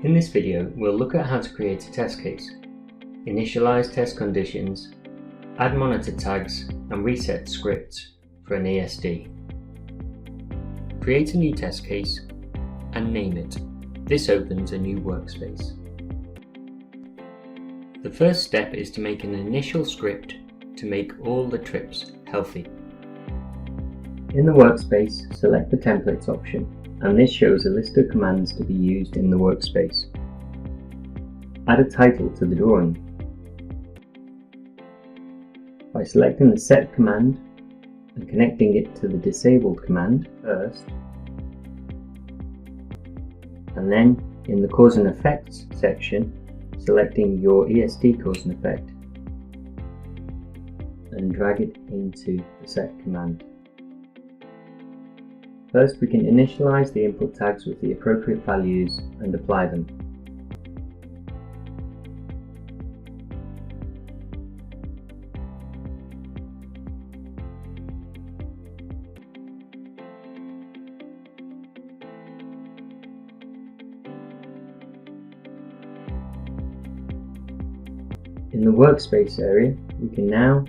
In this video, we'll look at how to create a test case, initialize test conditions, add monitor tags, and reset scripts for an ESD. Create a new test case and name it. This opens a new workspace. The first step is to make an initial script to make all the trips healthy. In the workspace, select the templates option, and this shows a list of commands to be used in the workspace. Add a title to the drawing. By selecting the set command and connecting it to the disabled command first, and then in the cause and effects section, selecting your ESD cause and effect and drag it into the set command. First, we can initialize the input tags with the appropriate values and apply them. In the workspace area, we can now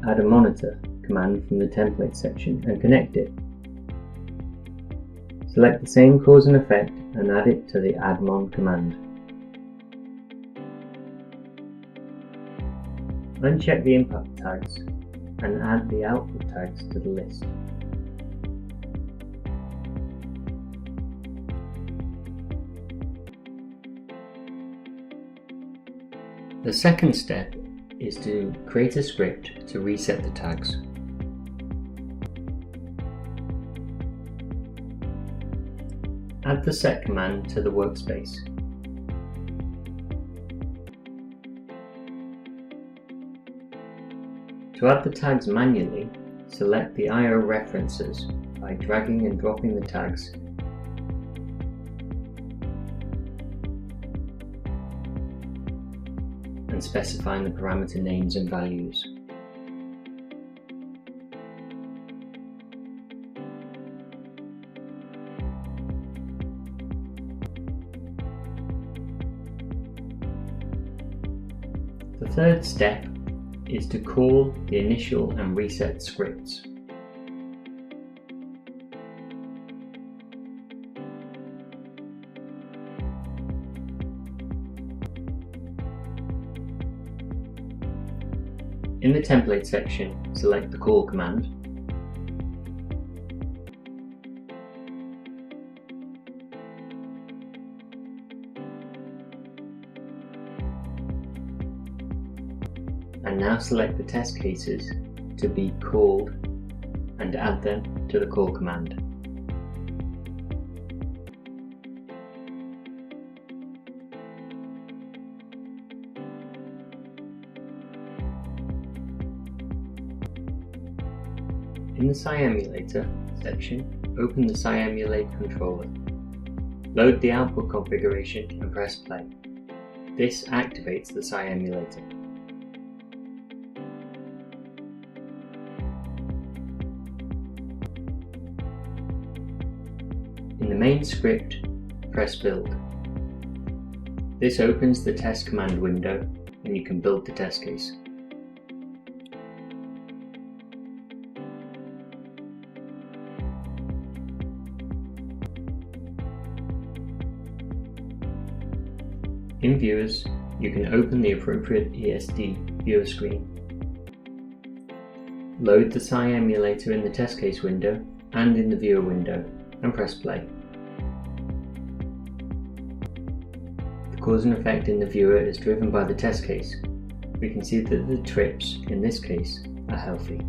add a monitor command from the template section and connect it. Select the same cause and effect and add it to the addmon command. Uncheck the input tags and add the output tags to the list. The second step is to create a script to reset the tags. Add the set command to the workspace. To add the tags manually, select the IO references by dragging and dropping the tags and specifying the parameter names and values. The third step is to call the initial and reset scripts. In the template section, select the call command, and now select the test cases to be called and add them to the call command. In the SciEmulator section, open the SciEmulate controller. Load the output configuration and press play. This activates the SciEmulator. In the main script, press build. This opens the test command window and you can build the test case. In Viewers, you can open the appropriate ESD Viewer screen. Load the SciEmulator in the test case window and in the Viewer window and press play. The cause and effect in the Viewer is driven by the test case. We can see that the trips, in this case, are healthy.